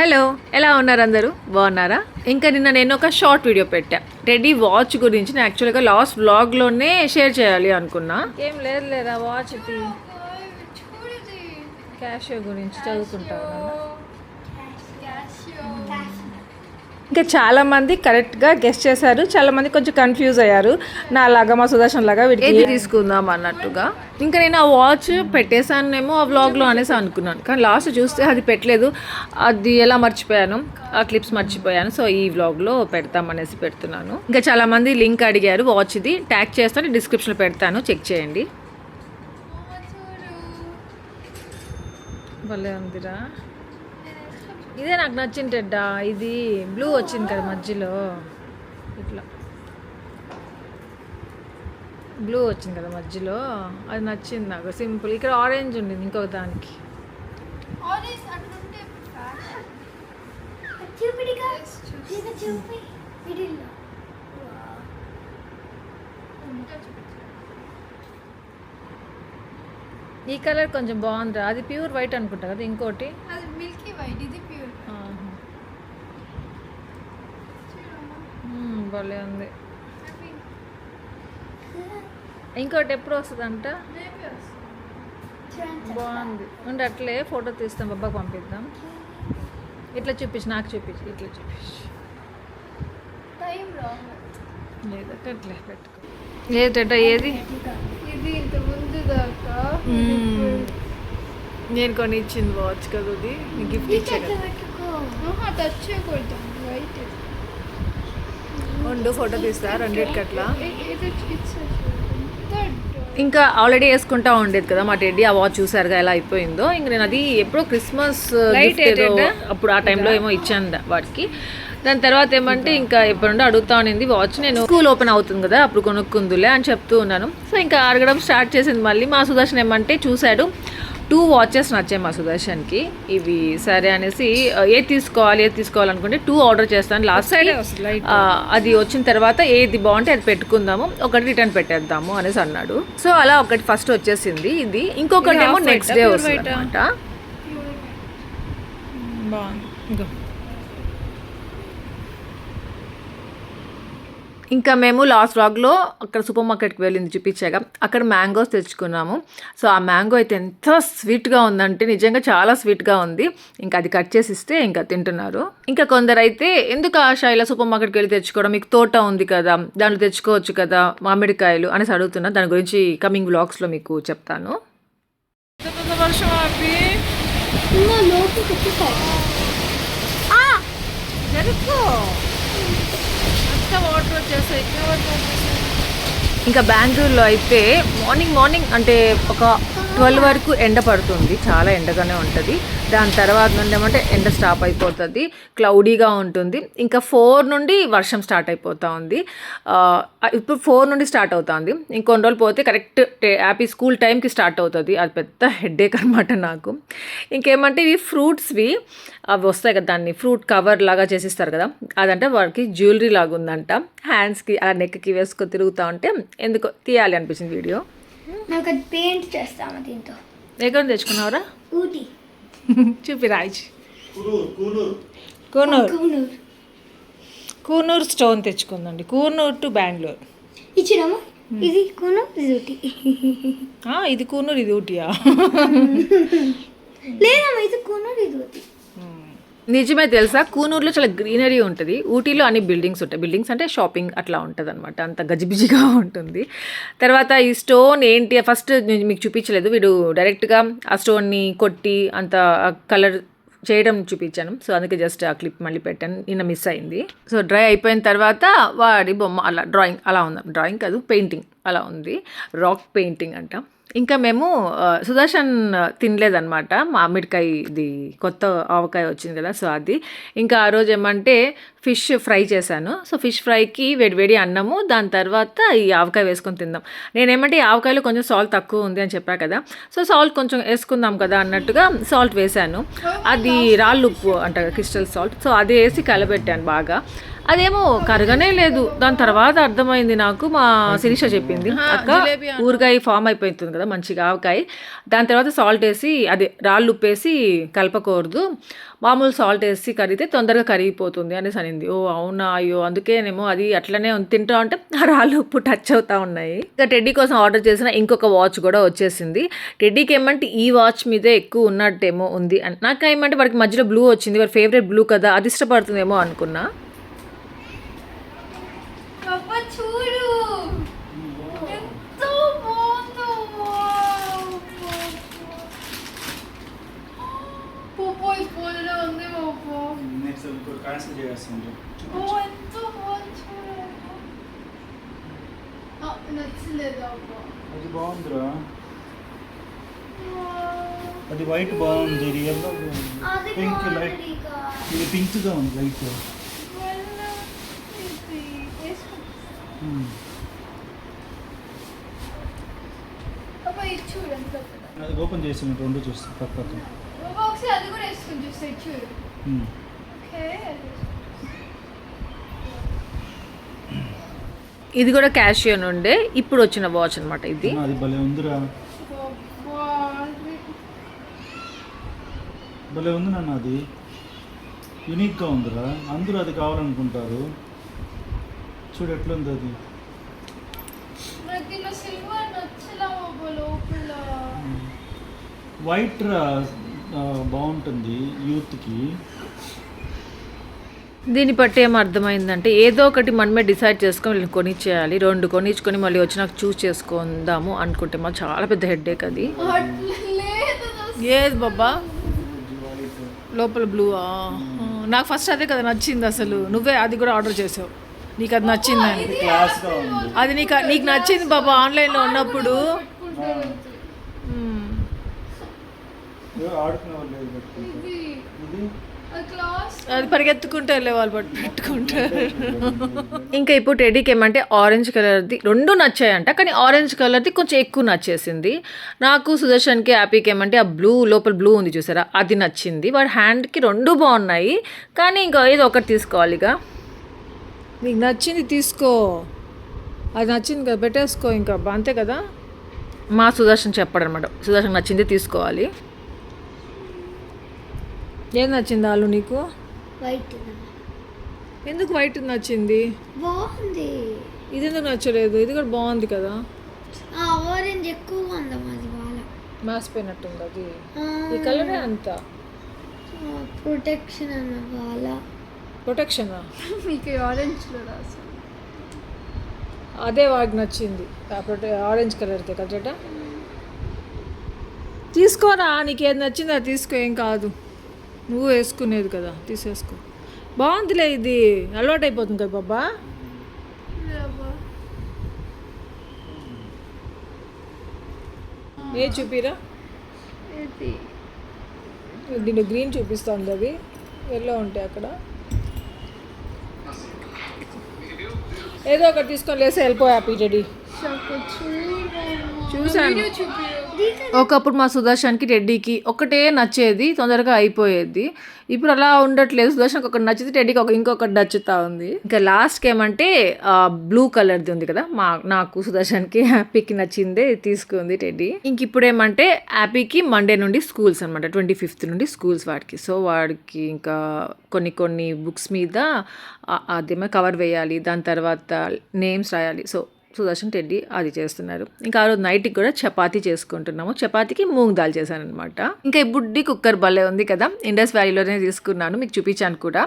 Hello, ఎలా ఉన్నారు అందరూ? బాగున్నారా? ఇంకా నిన్న నేను ఒక షార్ట్ వీడియో పెట్టా టెడ్డీ వాచ్ గురించి. నేను యాక్చువల్గా లాస్ట్ వ్లాగ్లోనే షేర్ చేయాలి అనుకున్నా. ఏం లేదు లేదా వాచ్ క్యాషియో గురించి చదువుకుంటాను. ఇంకా చాలామంది కరెక్ట్గా గెస్ట్ చేశారు, చాలామంది కొంచెం కన్ఫ్యూజ్ అయ్యారు. నా లాగా మా సుదర్శన్ లాగా వీటికి తీసుకుందాం అన్నట్టుగా. ఇంకా నేను ఆ వాచ్ పెట్టేశానేమో ఆ వ్లాగ్లో అనేసి అనుకున్నాను, కానీ లాస్ట్ చూస్తే అది పెట్టలేదు. అది ఎలా మర్చిపోయాను, ఆ క్లిప్స్ మర్చిపోయాను. సో ఈ వ్లాగ్లో పెడతామనేసి పెడుతున్నాను. ఇంకా చాలామంది లింక్ అడిగారు వాచ్ది, ట్యాగ్ చేస్తాను, డిస్క్రిప్షన్లో పెడతాను, చెక్ చేయండి. భలే ఉందిరా, ఇదే నాకు నచ్చింటెడ్డా. ఇది బ్లూ వచ్చింది కదా మధ్యలో, ఇట్లా బ్లూ వచ్చింది కదా మధ్యలో, అది నచ్చింది నాకు. సింపుల్. ఇక్కడ ఆరెంజ్ ఉండింది ఇంకొక దానికి. ఈ కలర్ కొంచెం బాగుందిరా. అది ప్యూర్ వైట్ అనుకుంటా కదా, ఇంకోటి మిల్కీ వైట్, ఇది ప్యూర్. భలే ఉంది. ఇంకోటి ఎప్పుడు వస్తుందంట? బాగుంది. ఉండి అట్లే ఫోటో తీస్తాం, బాబాకి పంపిద్దాం. ఇట్లా చూపించి, నాకు చూపించి, ఇట్లా చూపించి. లేదంటే అట్లే పెట్టుకో. లేదట ఏది ఇది ఇంత ముందు దాకా నేను కొని ఇచ్చింది వాచ్ కదా, అది గిఫ్ట్ ఇచ్చాను. టచ్ చేయకూడదు, వైట్. ఉండు ఫోటో తీస్తా రెండింటికి అట్లా. ఇంకా ఆల్రెడీ వేసుకుంటా ఉండేది కదా మా టెడ్డీ, ఆ వాచ్ చూసారుగా ఎలా అయిపోయిందో. ఇంక నేను అది ఎప్పుడో క్రిస్మస్ అప్పుడు ఆ టైంలో ఏమో ఇచ్చాను వాటికి. దాని తర్వాత ఏమంటే ఇంకా ఎప్పుడుండో అడుగుతా ఉన్నింది వాచ్. నేను స్కూల్ ఓపెన్ అవుతుంది కదా అప్పుడు కొనుక్కుందులే అని చెప్తూ ఉన్నాను. సో ఇంకా అడగడం స్టార్ట్ చేసింది మళ్ళీ. మా సుదర్శన్ ఏమంటే చూశాడు, 2 వాచెస్ నచ్చాయి మా సుదర్శన్కి. ఇవి సరే అనేసి ఏది తీసుకోవాలనుకుంటే 2 ఆర్డర్ చేస్తాను. లాస్ట్ సైడ్ అది వచ్చిన తర్వాత ఏది బాగుంటే అది పెట్టుకుందాము, ఒకటి రిటర్న్ పెట్టేద్దాము అనేసి అన్నాడు. సో అలా ఒకటి ఫస్ట్ వచ్చేసింది ఇది, ఇంకొకటి ఏమో నెక్స్ట్ డే వస్తుంది అనమాట. ఇంకా మేము లాస్ట్ వ్లాగ్లో అక్కడ సూపర్ మార్కెట్కి వెళ్ళింది చూపించాక, అక్కడ మ్యాంగోస్ తెచ్చుకున్నాము. సో ఆ మ్యాంగో అయితే ఎంత స్వీట్గా ఉందంటే నిజంగా చాలా స్వీట్గా ఉంది. ఇంకా అది కట్ చేసి ఇస్తే ఇంకా తింటున్నారు. ఇంకా కొందరు అయితే ఎందుకు ఆశ ఇలా సూపర్ మార్కెట్కి వెళ్ళి తెచ్చుకోవడం, మీకు తోట ఉంది కదా దాంట్లో తెచ్చుకోవచ్చు కదా మామిడికాయలు అనేసి అడుగుతున్నా. దాని గురించి కమింగ్ వ్లాగ్స్లో మీకు చెప్తాను. వాటర్ వచ్చేసాయి. ఇంకా బెంగళూరులో అయితే మార్నింగ్ అంటే ఒక 12 వరకు ఎండ పడుతుంది, చాలా ఎండగానే ఉంటుంది. దాని తర్వాత నుండి ఏమంటే ఎండ స్టాప్ అయిపోతుంది, క్లౌడీగా ఉంటుంది. ఇంకా 4 నుండి వర్షం స్టార్ట్ అయిపోతూ ఉంది. ఇప్పుడు 4 నుండి స్టార్ట్ అవుతుంది. ఇంకొన్ని రోజులు పోతే కరెక్ట్ హ్యాపీ స్కూల్ టైంకి స్టార్ట్ అవుతుంది. అది పెద్ద హెడ్ఏక్ అనమాట నాకు. ఇంకేమంటే ఇవి ఫ్రూట్స్వి అవి వస్తాయి కదా, దాన్ని ఫ్రూట్ కవర్ లాగా చేసిస్తారు కదా, అదంటే వాడికి జ్యువెలరీ లాగా ఉందంట. హ్యాండ్స్కి అలా నెక్కి వేసుకొని తిరుగుతూ ఉంటే ఎందుకో తీయాలి అనిపించింది వీడియో. నాకు అది పెయింట్ చేస్తాము దీంతో. ఎక్కడ తెచ్చుకున్నావురా? ఊటీ. చూపి రాజ్. కూనూరు స్టోన్ తెచ్చుకుందండి. కూనూరు టు బెంగళూరు ఇచ్చినాము. ఇది కూనూరు, ఇది ఊటీ. ఇది కూనూరు, ఇది ఊటీయా? లేదమ్మా, ఇది కూనూరు, ఇది ఊటీ. నిజమే తెలుసా, కూనూరులో చాలా గ్రీనరీ ఉంటుంది, ఊటీలో అన్ని బిల్డింగ్స్ ఉంటాయి. బిల్డింగ్స్ అంటే షాపింగ్ అట్లా ఉంటుంది అనమాట, అంత గజిబిజిగా ఉంటుంది. తర్వాత ఈ స్టోన్ ఏంటి ఫస్ట్ మీకు చూపించలేదు, వీడు డైరెక్ట్గా ఆ స్టోన్ని కొట్టి అంత కలర్ చేయడం చూపించాను. సో అందుకే జస్ట్ ఆ క్లిప్ మళ్ళీ పెట్టాను, నిన్న మిస్ అయింది. సో డ్రై అయిపోయిన తర్వాత వాడి బొమ్మ అలా డ్రాయింగ్ అలా ఉంది. డ్రాయింగ్ కాదు, పెయింటింగ్ అలా ఉంది, రాక్ పెయింటింగ్ అంట. ఇంకా మేము సుదర్శన్ తినలేదన్నమాట, మామిడికాయ ఇది కొత్త ఆవకాయ వచ్చింది కదా, సో అది. ఇంకా ఆ రోజు ఏమంటే ఫిష్ ఫ్రై చేశాను. సో ఫిష్ ఫ్రైకి వేడివేడి అన్నము, దాని తర్వాత ఈ ఆవకాయ వేసుకొని తిందాం. నేనేమంటే ఈ ఆవకాయలో కొంచెం సాల్ట్ తక్కువ ఉంది అని చెప్పా కదా, సో సాల్ట్ కొంచెం వేసుకుందాం కదా అన్నట్టుగా సాల్ట్ వేసాను. అది రాళ్ళు ఉప్పు అంట, క్రిస్టల్ సాల్ట్. సో అది వేసి కలబెట్టాను బాగా. అదేమో కరగనే లేదు. దాని తర్వాత అర్థమైంది నాకు, మా శిరీష చెప్పింది, అక్క ఊరగాయ ఫామ్ అయిపోతుంది కదా మంచిగా ఆవకాయ, దాని తర్వాత సాల్ట్ వేసి అదే రాళ్ళు ఉప్పేసి కలపకూడదు, మామూలు సాల్ట్ వేసి కరిగితే తొందరగా కరిగిపోతుంది అనేసి అనింది. ఓ అవునా, అయ్యో అందుకేనేమో అది అట్లనే తింటా ఉంటే ఆ రాళ్ళు ఉప్పు టచ్ అవుతా ఉన్నాయి. ఇంకా టెడ్డీ కోసం ఆర్డర్ చేసిన ఇంకొక వాచ్ కూడా వచ్చేసింది. టెడ్డీకి ఏమంటే ఈ వాచ్ మీదే ఎక్కువ ఉన్నట్టేమో ఉంది అని, నాకు ఏమంటే వాడికి మధ్యలో బ్లూ వచ్చింది, వాడి ఫేవరెట్ బ్లూ కదా, అది ఇష్టపడుతుందేమో అనుకున్నా. చూడు ఎంతో బాగుందో. పోపోయి పోలే ఉంది పోపో. నెక్స్ట్ ఇంకో క్యాన్సిల్ చేస్తుంది. ఓ ఎంతో బాగుంది చూడు. నచ్చలేదు అబ్బా. అది బాగుందిరా, అది వైట్ బాగుంది, రియల్ పింక్ లైట్, ఇది పింక్ గా ఉంది లైట్. అది ఓపెన్ చేసి రెండు చూస్తా పక్క. అది కూడా వేసుకుని చూస్తే చూడు. ఇది కూడా క్యాషియో నుండే ఇప్పుడు వచ్చిన వాచ్ అనమాట ఇది. అది భలే ఉందిరా, భలే ఉంది నాన్న, అది యూనిక్గా ఉందిరా, అందరూ అది కావాలనుకుంటారు. చూడు ఎట్లుంది అది. వైట్ రా బాగుంటుంది యూత్కి. దీన్ని బట్టి ఏం అర్థమైందంటే ఏదో ఒకటి మనమే డిసైడ్ చేసుకొని వీళ్ళని కొనిచ్చేయాలి, రెండు కొనిచ్చుకొని మళ్ళీ వచ్చి నాకు చూస్ చేసుకుందాము అనుకుంటే మాకు చాలా పెద్ద హెడ్ఏక్ అది. ఏది బాబా లోపల బ్లూ, నాకు ఫస్ట్ అదే కదా నచ్చింది, అసలు నువ్వే అది కూడా ఆర్డర్ చేసావు, నీకు అది నచ్చింది అని. క్లాస్గా ఉంది అది నీకు నచ్చింది బాబా ఆన్లైన్లో ఉన్నప్పుడు. ఆడుకునేవాళ్ళు లేదు పెట్టుకుంటే. ఇది అది పరిగెత్తుకుంటూ వెళ్ళే వాళ్ళు పెట్టుకుంటారు. ఇంకా ఇప్పుడు టెడ్డీకి ఏమంటే ఆరెంజ్ కలర్ది రెండు నచ్చాయంట, కానీ ఆరెంజ్ కలర్ది కొంచెం ఎక్కువ నచ్చేసింది. నాకు సుదర్శన్కి హ్యాపీకి ఏమంటే ఆ బ్లూ లోపల బ్లూ ఉంది చూసారా, అది నచ్చింది. వాడి హ్యాండ్కి రెండు బాగున్నాయి, కానీ ఇంకా ఏదో ఒకటి తీసుకోవాలి. ఇక నీకు నచ్చింది తీసుకో, అది నచ్చింది కదా పెట్టేసుకో, ఇంకా అంతే కదా. మా సుదర్శన్ చెప్పాడు అనమాట, సుదర్శన్ నచ్చింది తీసుకోవాలి. ఏం నచ్చింది ఆలు నీకు? వైట్. ఎందుకు వైట్ నచ్చింది? బాగుంది. ఇది ఎందుకు నచ్చలేదు? ఇది కూడా బాగుంది కదా. ఆరెంజ్ ఎక్కువగా ఉంది, అది బాగా మాసిపోయినట్టుంది అది. ఈ కలరే అంత ప్రొటెక్షన్ అన్న బాగా. ప్రొటెక్షనా? మీకు ఆరెంజ్లో రాసు. అదే వాడికి నచ్చింది, ఆరెంజ్ కలర్దే కదట. తీసుకోరా, నీకు ఏది నచ్చిందో అది తీసుకో, ఏం కాదు, నువ్వు వేసుకునేది కదా, తీసేసుకో. బాగుందిలే, ఇది అలవాటు అయిపోతుంది కదా బాబా. ఏ చూపిరా, దీంట్లో గ్రీన్ చూపిస్తుంది, అవి ఎల్లో ఉంటాయి అక్కడ. ఏదో ఒకటి తీసుకొని లేసి వెళ్ళిపోయా పీటెడి. చూసాను ఒకప్పుడు మా సుదర్శన్కి టెడ్డీకి ఒకటే నచ్చేది, తొందరగా అయిపోయేది. ఇప్పుడు అలా ఉండట్లేదు, సుదర్శన్కి ఒకటి నచ్చింది, టెడ్డీకి ఇంకొకటి నచ్చుతా ఉంది. ఇంకా లాస్ట్కి ఏమంటే బ్లూ కలర్ది ఉంది కదా, నాకు సుదర్శన్కి హ్యాపీకి నచ్చిందే తీసుకుంది టెడ్డీ. ఇంక ఇప్పుడు ఏమంటే హ్యాపీకి మండే నుండి స్కూల్స్ అనమాట, 25th నుండి స్కూల్స్ వాడికి. సో వాడికి ఇంకా కొన్ని బుక్స్ మీద అదేమో కవర్ వేయాలి, దాని తర్వాత నేమ్స్ రాయాలి. సో సుదర్శన్ టెడ్డీ అది చేస్తున్నారు. ఇంకా ఆ రోజు నైట్కి కూడా చపాతీ చేసుకుంటున్నాము. చపాతీకి మూంగ్ దాల్ చేశాను అనమాట. ఇంకా ఈ బుడ్డి కుక్కర్ భలే ఉంది కదా, ఇండస్ వ్యాలీలోనే తీసుకున్నాను, మీకు చూపించాను కూడా.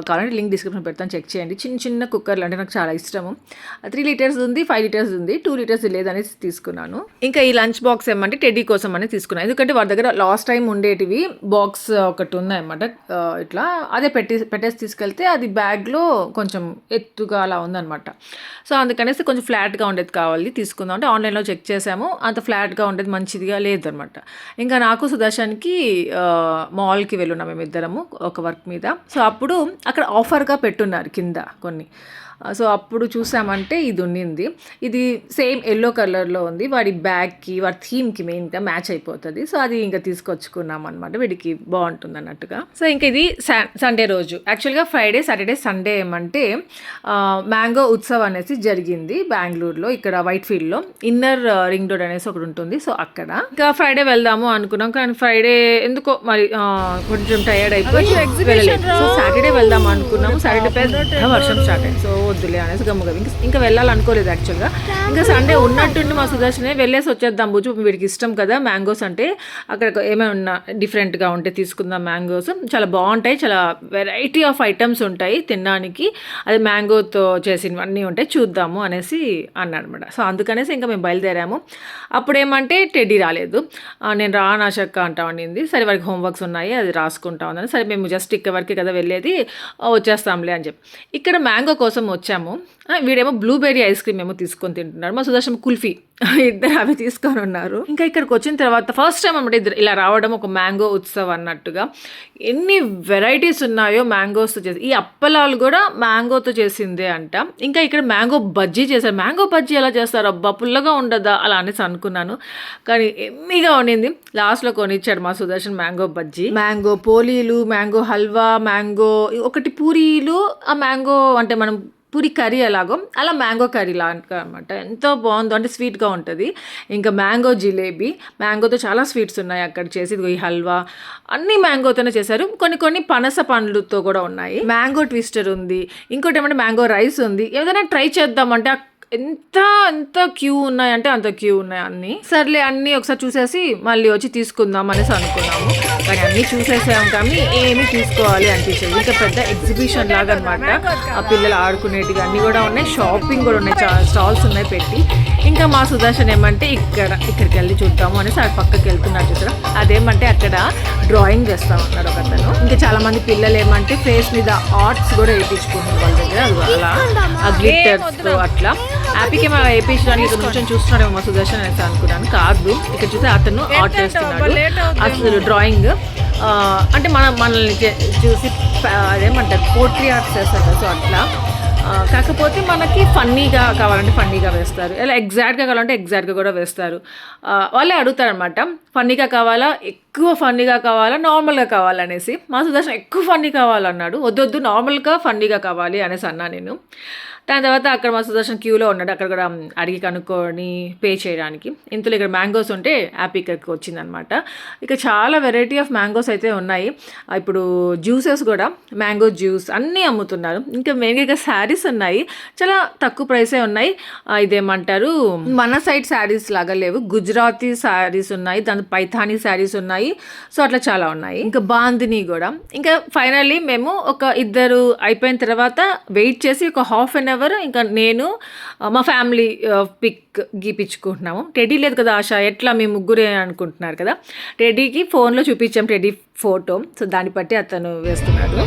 కావాలంటే లింక్ డిస్క్రిప్షన్ పెడతాను, చెక్ చేయండి. చిన్న కుక్కర్లు అంటే నాకు చాలా ఇష్టము. 3 లీటర్స్ ఉంది, 5 లీటర్స్ ఉంది, 2 లీటర్స్ లేదనేసి తీసుకున్నాను. ఇంకా ఈ లంచ్ బాక్స్ ఏమంటే టెడ్డీ కోసం అని తీసుకున్నాను, ఎందుకంటే వాడి దగ్గర లాస్ట్ టైం ఉండేటివి బాక్స్ ఒకటి ఉందన్నమాట, ఇట్లా అదే పెట్టేసి తీసుకెళ్తే అది బ్యాగ్లో కొంచెం ఎత్తుగా అలా ఉందన్నమాట. సో అందుకనేసి కొంచెం ఫ్లాట్గా ఉండేది కావాలి తీసుకుందాం అంటే ఆన్లైన్లో చెక్ చేసాము, అంత ఫ్లాట్గా ఉండేది మంచిదిగా లేదనమాట. ఇంకా నాకు సుదర్శన్కి మాల్కి వెళ్ళున్నాం మేమిద్దరము ఒక వర్క్ మీద. సో అప్పుడు అక్కడ ఆఫర్గా పెట్టున్నారు కింద కొన్ని. సో అప్పుడు చూసామంటే ఇది ఉండింది. ఇది సేమ్ ఎల్లో కలర్లో ఉంది. వాడి బ్యాగ్కి వాడి థీమ్కి మెయిన్గా మ్యాచ్ అయిపోతుంది. సో అది ఇంకా తీసుకొచ్చుకున్నాం అనమాట, వీడికి బాగుంటుంది అన్నట్టుగా. సో ఇంకా ఇది సండే రోజు. యాక్చువల్గా ఫ్రైడే, సాటర్డే, సండే ఏమంటే మ్యాంగో ఉత్సవ్ అనేసి జరిగింది బెంగళూరులో, ఇక్కడ వైట్ ఫీల్డ్లో. ఇన్నర్ రింగ్ రోడ్ అనేసి ఒకటి ఉంటుంది. సో అక్కడ ఇంకా ఫ్రైడే వెళ్దాము అనుకున్నాం, కానీ ఫ్రైడే ఎందుకో మరి కొంచెం టైర్డ్ అయిపోయి వెళ్ళలేదు. సో సాటర్డే వెళ్దాం అనుకున్నాము. సాటర్డే పెద్ద వర్షం స్టార్ట్ అయింది. సో వద్దులే అనేసి గమ్ముగా ఇంకా వెళ్ళాలనుకోలేదు యాక్చువల్గా. ఇంకా సండే ఉన్నట్టుండి మా సుదర్శనే వెళ్ళేసి వచ్చేద్దాం బుజ్జు, వీడికి ఇష్టం కదా మ్యాంగోస్ అంటే, అక్కడ ఏమైనా డిఫరెంట్గా ఉంటే తీసుకుందాం మ్యాంగోస్. చాలా బాగుంటాయి, చాలా వెరైటీ ఆఫ్ ఐటమ్స్ ఉంటాయి తినడానికి. అది మ్యాంగోతో చేసినవన్నీ ఉంటాయి, చూద్దాము అనేసి అన్నాడు అనమాట. సో అందుకనేసి ఇంకా మేము బయలుదేరాము. అప్పుడు ఏమంటే టెడ్డీ రాలేదు. నేను రానాశక్క అంటా ఉండింది. సరే వాడికి హోంవర్క్స్ ఉన్నాయి, అది రాసుకుంటా ఉందని. సరే మేము జస్ట్ ఇక్కడ వరకే కదా వెళ్ళేది, వచ్చేస్తాంలే అని చెప్పి ఇక్కడ మ్యాంగో కోసం వచ్చాము. వీడేమో బ్లూబెర్రీ ఐస్ క్రీమ్ ఏమో తీసుకొని తింటున్నాడు, మా సుదర్శన్ కుల్ఫీ, ఇద్దరు అవి తీసుకొని ఉన్నారు. ఇంకా ఇక్కడికి వచ్చిన తర్వాత ఫస్ట్ టైం అన్నమాట ఇద్దరు ఇలా రావడం, ఒక మ్యాంగో ఉత్సవ్ అన్నట్టుగా. ఎన్ని వెరైటీస్ ఉన్నాయో మ్యాంగోస్తో చేసి. ఈ అప్పలాలు కూడా మ్యాంగోతో చేసిందే అంట. ఇంకా ఇక్కడ మ్యాంగో బజ్జీ చేశారు. మ్యాంగో బజ్జీ ఎలా చేస్తారు అబ్బా, పుల్లగా ఉండదా అలా అనేసి అనుకున్నాను, కానీ ఎమ్మిగా ఉండింది. లాస్ట్లో కొనిచ్చాడు మా సుదర్శన్ మ్యాంగో బజ్జీ. మ్యాంగో పోలీలు, మ్యాంగో హల్వా, మ్యాంగో ఒకటి పూరీలు, ఆ మ్యాంగో అంటే మనం పూరి కర్రీ ఎలాగో అలా మ్యాంగో కర్రీ లాగా అనమాట. ఎంతో బాగుందో, అంటే స్వీట్గా ఉంటుంది. ఇంకా మ్యాంగో జిలేబీ, మ్యాంగోతో చాలా స్వీట్స్ ఉన్నాయి అక్కడ చేసి. ఈ హల్వా అన్నీ మ్యాంగోతోనే చేశారు. కొన్ని పనస పండ్లతో కూడా ఉన్నాయి. మ్యాంగో ట్విస్టర్ ఉంది. ఇంకోటి ఏమంటే మ్యాంగో రైస్ ఉంది. ఏదైనా ట్రై చేద్దామంటే ఎంత క్యూ ఉన్నాయంటే అంత క్యూ ఉన్నాయి అన్నీ. సర్లే అన్నీ ఒకసారి చూసేసి మళ్ళీ వచ్చి తీసుకుందాం అనేసి అనుకున్నాము, కానీ అన్నీ చూసేసాము కానీ ఏమి తీసుకోవాలి అనిపించదు. ఇంకా పెద్ద ఎగ్జిబిషన్ లాగా అనమాట. ఆ పిల్లలు ఆడుకునేటివి అన్నీ కూడా ఉన్నాయి, షాపింగ్ కూడా ఉన్నాయి, చాలా స్టాల్స్ ఉన్నాయి పెట్టి. ఇంకా మా సుదర్శన్ ఏమంటే ఇక్కడికి వెళ్ళి చూద్దాము అనేసి ఆ పక్కకి వెళ్తున్నారు చూసారా. అదేమంటే అక్కడ డ్రాయింగ్ చేస్తామన్నారు ఒకతను. ఇంకా చాలా మంది పిల్లలు ఏమంటే ఫేస్ మీద ఆర్ట్స్ కూడా వేయించుకుంటున్నారు వాళ్ళ దగ్గర. అలా ఆ గ్లిటర్స్తో అట్లా హ్యాపీకి మా వేయించడానికి కొంచెం చూస్తున్నాడేమో మా సుదర్శన్ అనేసి అనుకున్నాను. కాదు, ఇక్కడ చూస్తే అతను ఆర్ట్ చేస్తున్నాడు అసలు డ్రాయింగ్. అంటే మనల్ని చూసి అదేమంటారు పోట్రీ ఆర్ట్స్ చేస్తారు కదా. సో అట్లా కాకపోతే మనకి ఫన్నీగా కావాలంటే ఫన్నీగా వేస్తారు, ఇలా ఎగ్జాక్ట్గా కావాలంటే ఎగ్జాక్ట్గా కూడా వేస్తారు. వాళ్ళే అడుగుతారనమాట, ఫన్నీగా కావాలా, ఎక్కువ ఫన్నీగా కావాలా, నార్మల్గా కావాలనేసి. మా సుదర్శన్ ఎక్కువ ఫన్నీ కావాలన్నాడు. వద్దు నార్మల్గా ఫన్నీగా కావాలి అనేసి అన్నా నేను. దాని తర్వాత అక్కడ మా సుదర్శన్ క్యూలో ఉన్నాడు, అక్కడ కూడా అడిగి కనుక్కొని పే చేయడానికి. ఇంతలో ఇక్కడ మ్యాంగోస్ ఉంటే యాపీ ఇక్కడికి వచ్చిందనమాట. ఇక చాలా వెరైటీ ఆఫ్ మ్యాంగోస్ అయితే ఉన్నాయి. ఇప్పుడు జ్యూసెస్ కూడా మ్యాంగో జ్యూస్ అన్నీ అమ్ముతున్నారు. ఇంకా మెయిన్గా శారీస్ ఉన్నాయి, చాలా తక్కువ ప్రైసే ఉన్నాయి. ఇదేమంటారు మన సైడ్ శారీస్ లాగా లేవు, గుజరాతీ శారీస్ ఉన్నాయి, దాని పైథానీ శారీస్ ఉన్నాయి. సో అట్లా చాలా ఉన్నాయి. ఇంకా బాందిని కూడా. ఇంకా ఫైనల్లీ మేము ఒక ఇద్దరు అయిపోయిన తర్వాత వెయిట్ చేసి ఒక హాఫ్ అన్ అవర్ ఇంకా నేను మా ఫ్యామిలీ పిక్ గీపించుకుంటున్నాము. టెడ్డీ లేదు కదా ఆశ, ఎట్లా మీ ముగ్గురే అనుకుంటున్నారు కదా. టెడ్డీకి ఫోన్లో చూపించాం టెడ్డీ ఫోటో. సో దాన్ని బట్టి అతను వేస్తున్నాడు.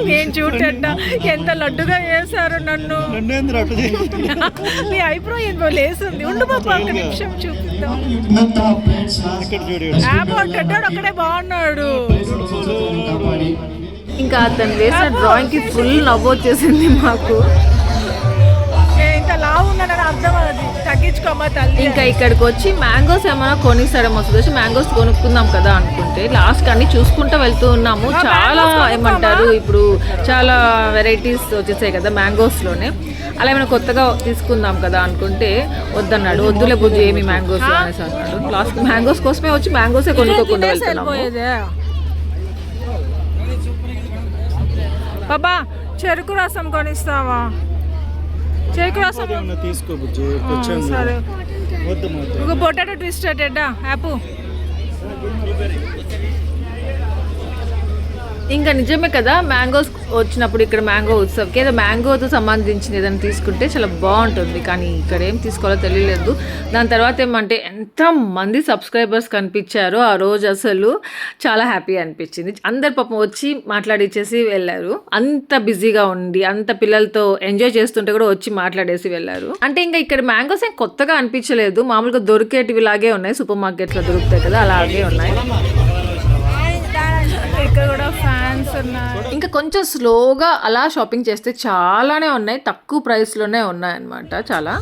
నేను చూడట ఎంత లడ్డుగా వేశారు నన్ను. నీ ఐబ్రో ఏమో లేసింది. ఉండు బాబా ఒక నిమిషం చూపిద్దాం. ఒక్కడే బాగున్నాడు. ఇంకా అతను వేసిన డ్రాయింగ్కి ఫుల్ నవ్వు వచ్చేసింది మాకు. ఇంత లావు ఉన్నానని అర్థం, అది తగ్గించుకోమా తల్లి. ఇంకా ఇక్కడికి వచ్చి మ్యాంగోస్ ఏమైనా కొనిస్తాడేమో సుదర్శన్, మ్యాంగోస్ కొనుక్కుందాం కదా అనుకుంటే లాస్ట్ అన్ని చూసుకుంటూ వెళ్తూ ఉన్నాము. చాలా ఏమంటారు ఇప్పుడు చాలా వెరైటీస్ వచ్చేసాయి కదా మ్యాంగోస్లోనే. అలా ఏమైనా కొత్తగా తీసుకుందాం కదా అనుకుంటే వద్దన్నాడు. వద్దులే బుజ్జి ఏమి మ్యాంగోస్ అనేసి అన్నాడు. లాస్ట్ మ్యాంగోస్ కోసమే వచ్చి మ్యాంగోసే కొనుక్కోకుండా వెళ్తున్నాము. బాబా చెరుకు రసం కొనిస్తావా? చెరుకు రసం తీసుకో. సరే. ఒక పొటాటో ట్విస్టర్ యాప్. ఇంకా నిజమే కదా, మ్యాంగోస్ వచ్చినప్పుడు ఇక్కడ మ్యాంగో ఉత్సవ్కి ఏదో మ్యాంగోతో సంబంధించిన ఏదైనా తీసుకుంటే చాలా బాగుంటుంది, కానీ ఇక్కడ ఏం తీసుకోవాలో తెలియలేదు. దాని తర్వాత ఏమంటే ఎంతమంది సబ్స్క్రైబర్స్ కనిపించారో ఆ రోజు అసలు చాలా హ్యాపీ అనిపించింది. అందరు పాపం వచ్చి మాట్లాడిచ్చేసి వెళ్ళారు. అంత బిజీగా ఉండి అంత పిల్లలతో ఎంజాయ్ చేస్తుంటే కూడా వచ్చి మాట్లాడేసి వెళ్ళారు. అంటే ఇంకా ఇక్కడ మ్యాంగోస్ ఏం కొత్తగా అనిపించలేదు, మామూలుగా దొరికేటివి లాగే ఉన్నాయి, సూపర్ మార్కెట్లో దొరుకుతాయి కదా అలాగే ఉన్నాయి. ఇక్కడ కూడా ఫ్యాన్స్ ఉన్నాయి. ఇంకా కొంచెం స్లోగా అలా షాపింగ్ చేస్తే చాలానే ఉన్నాయి, తక్కువ ప్రైస్లోనే ఉన్నాయన్నమాట. చాలా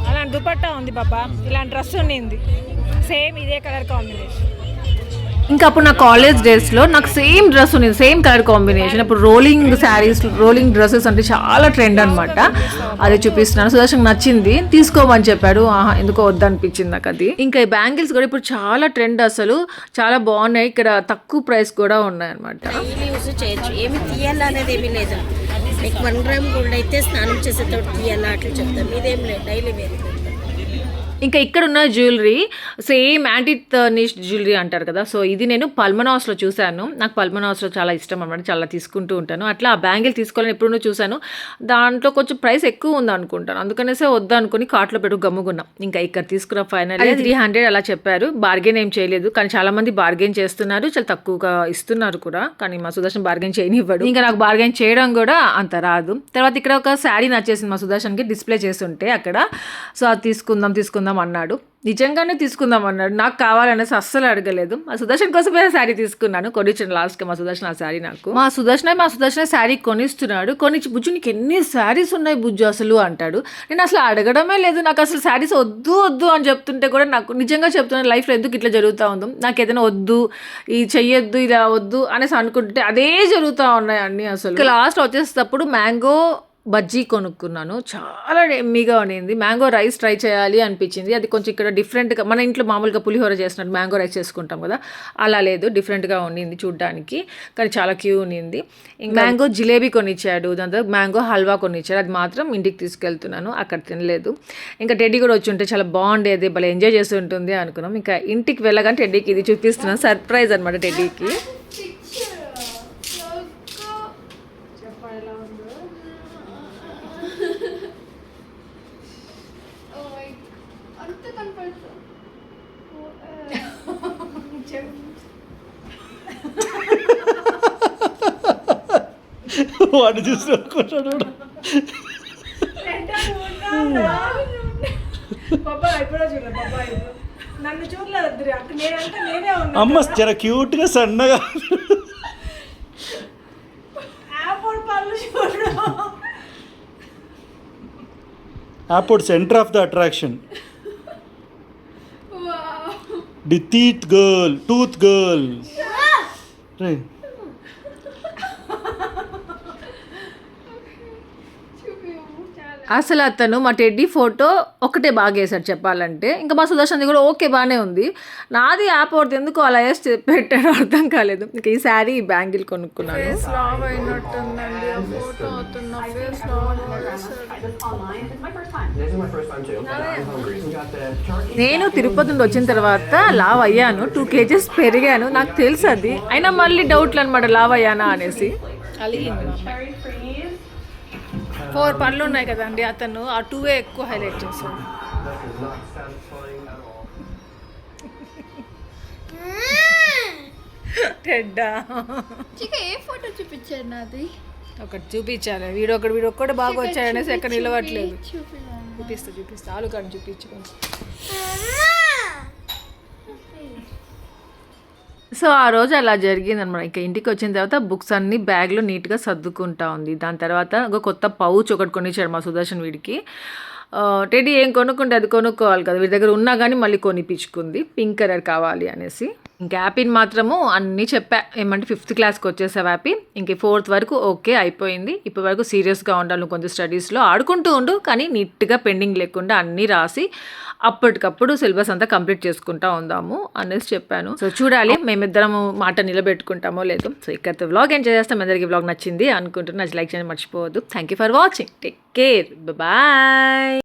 అలాంటి దుపట్టా ఉంది బాబా, ఇలాంటి డ్రెస్ ఉన్నింది సేమ్ ఇదే కలర్ కాంబినేషన్. ఇంకా అప్పుడు నా కాలేజ్ డేస్లో నాకు సేమ్ డ్రెస్ ఉంది, సేమ్ కలర్ కాంబినేషన్. అప్పుడు రోలింగ్ శారీస్, రోలింగ్ డ్రెస్సెస్ అంటే చాలా ట్రెండ్ అనమాట. అది చూపిస్తున్నాను, సుదర్శన్ నచ్చింది తీసుకోమని చెప్పాడు. ఎందుకో వద్దనిపించింది నాకు అది. ఇంకా ఈ బ్యాంగిల్స్ కూడా ఇప్పుడు చాలా ట్రెండ్, అసలు చాలా బాగున్నాయి. ఇక్కడ తక్కువ ప్రైస్ కూడా ఉన్నాయి అనమాట. యూజ్ చేయొచ్చు, ఏమి తీయాలనేది ఏమీ లేదు. మీకు 1 గ్రామ్ గోల్డ్ అయితే స్నానం చేసేటప్పుడు తీయాలా అట్లా చెప్తాం, ఇదేం లేదు, డైలీ వేర్. ఇంకా ఇక్కడ ఉన్న జ్యువెలరీ సేమ్ యాంటీ తర్నిష్ జ్యువెలరీ అంటారు కదా, సో ఇది నేను పల్మన్ హౌస్లో చూశాను. నాకు పల్మన్ హౌస్లో చాలా ఇష్టం అన్నమాట, చాలా తీసుకుంటూ ఉంటాను. అట్లా ఆ బ్యాంగిల్ తీసుకోవాలని ఎప్పుడూ చూశాను. దాంట్లో కొంచెం ప్రైస్ ఎక్కువ ఉంది అనుకుంటాను, అందుకనేసే వద్దు అనుకుని కార్ట్లో పెట్టు గమ్ముకున్నాం. ఇంకా ఇక్కడ తీసుకున్న ఫైనల్ 300 అలా చెప్పారు. బార్గెన్ ఏం చేయలేదు, కానీ చాలా మంది బార్గెన్ చేస్తున్నారు, చాలా తక్కువగా ఇస్తున్నారు కూడా. కానీ మా సుదర్శన్ బార్గెన్ చేయనివ్వడు. ఇంకా నాకు బార్గెన్ చేయడం కూడా అంత రాదు. తర్వాత ఇక్కడ ఒక శారీ నచ్చేసింది మా సుదర్శన్కి, డిస్ప్లే చేస్తుంటే అక్కడ. సో అది తీసుకుందాం అన్నాడు. నిజంగానే తీసుకుందాం అన్నాడు. నాకు కావాలనేసి అస్సలు అడగలేదు. మా సుదర్శన్ కోసమే శారీ తీసుకున్నాను, కొనిచ్చాను లాస్ట్గా మా సుదర్శన్ ఆ శారీ నాకు. మా సుదర్శన్ శారీ కొనిస్తున్నాడు. కొనిచ్చి బుజ్జు నీకు ఎన్ని శారీస్ ఉన్నాయి బుజ్జు అసలు అంటాడు. నేను అసలు అడగడమే లేదు, నాకు అసలు శారీస్ వద్దు అని చెప్తుంటే కూడా నాకు నిజంగా చెప్తున్నాను, లైఫ్లో ఎందుకు ఇట్లా జరుగుతూ ఉందో, నాకు ఏదైనా వద్దు, ఇది చెయ్యొద్దు, ఇలా వద్దు అనేసి అనుకుంటే అదే జరుగుతూ ఉన్నాయి అన్నీ. అసలు లాస్ట్ వచ్చేసేటప్పుడు మ్యాంగో బజ్జీ కొనుక్కున్నాను, చాలా ఎమ్మీగా ఉండింది. మ్యాంగో రైస్ ట్రై చేయాలి అనిపించింది. అది కొంచెం ఇక్కడ డిఫరెంట్గా, మన ఇంట్లో మామూలుగా పులిహోర చేసినట్టు మ్యాంగో రైస్ చేసుకుంటాం కదా, అలా లేదు, డిఫరెంట్గా ఉండింది చూడ్డానికి, కానీ చాలా క్యూ ఉండింది. ఇంకా మ్యాంగో జిలేబీ కొనిచ్చాడు, దాని తర్వాత మ్యాంగో హల్వా కొనిచ్చాడు, అది మాత్రం ఇంటికి తీసుకెళ్తున్నాను, అక్కడ తినలేదు. ఇంకా టెడ్డీ కూడా వచ్చి ఉంటే చాలా బాగుండేది, భలే ఎంజాయ్ చేస్తూ ఉంటుంది అనుకున్నాం. ఇంకా ఇంటికి వెళ్ళగానే టెడ్డీకి ఇది చూపిస్తున్నాను, సర్ప్రైజ్ అనమాట టెడ్డీకి. వాడు చూసి అనుకుంటాడు. అమ్మ చాలా క్యూట్గా సన్నగా యాపోర్ట్ centre of the attraction. The tooth girl. అసలు అతను మా టెడ్డీ ఫోటో ఒకటే బాగా వేసాడు చెప్పాలంటే. ఇంకా మా సుదర్శన్ది కూడా ఓకే బాగానే ఉంది. నాది యాప్ ఒకటి ఎందుకు అలా వేసి పెట్టాడో అర్థం కాలేదు. ఇంకా ఈ శారీ ఈ బ్యాంగిల్ కొనుక్కున్నాను. నేను తిరుపతి నుండి వచ్చిన తర్వాత లావ్ అయ్యాను, 2 kgs పెరిగాను, నాకు తెలుసు అది. అయినా మళ్ళీ డౌట్లు అనమాట లావ్ అయ్యానా అనేసి. 4 పళ్ళు ఉన్నాయి కదండి, అతను ఆ 2 ఎక్కువ హైలైట్ చేశాడు. ఏ ఫోటో చూపించారు నాది? ఒకటి చూపించాలి, వీడొక్కడు బాగా వచ్చాడనేసి ఎక్కడ నిలవట్లేదు. చూపిస్తా ఆలుగడ్డ చూపించుకోండి. సో ఆ రోజు అలా జరిగింది అనమాట. ఇంకా ఇంటికి వచ్చిన తర్వాత బుక్స్ అన్ని బ్యాగ్లో నీట్గా సర్దుకుంటా ఉంది. దాని తర్వాత ఒక కొత్త పౌచ్ ఒకటి కొనిచ్చాడు మా సుదర్శన్ వీడికి. టెడ్డీ ఏం కొనుక్కుంటే అది కొనుక్కోవాలి కదా, వీడి దగ్గర ఉన్నా కానీ మళ్ళీ కొనిపించుకుంది, పింక్ కలర్ కావాలి అనేసి. ఇంకా యాపీని మాత్రము అన్నీ చెప్పా, ఏమంటే 5th క్లాస్కి వచ్చేసావు యాపీ, ఇంక 4th వరకు ఓకే అయిపోయింది, ఇప్పటి వరకు సీరియస్గా ఉండాలి కొంచెం స్టడీస్లో, ఆడుకుంటూ ఉండు కానీ నీట్గా పెండింగ్ లేకుండా అన్నీ రాసి అప్పటికప్పుడు సిలబస్ అంతా కంప్లీట్ చేసుకుంటా ఉందాము అనేసి చెప్పాను. సో చూడాలి మేమిద్దరము మాట నిలబెట్టుకుంటామో లేదో. సో ఇక్కడితో వ్లాగ్ ఎంజాయ్ చేస్తాం. అందరికీ వ్లాగ్ నచ్చింది అనుకుంటున్నా, లైక్ చేయడం మర్చిపోవద్దు. Thank you for watching, take care, bye.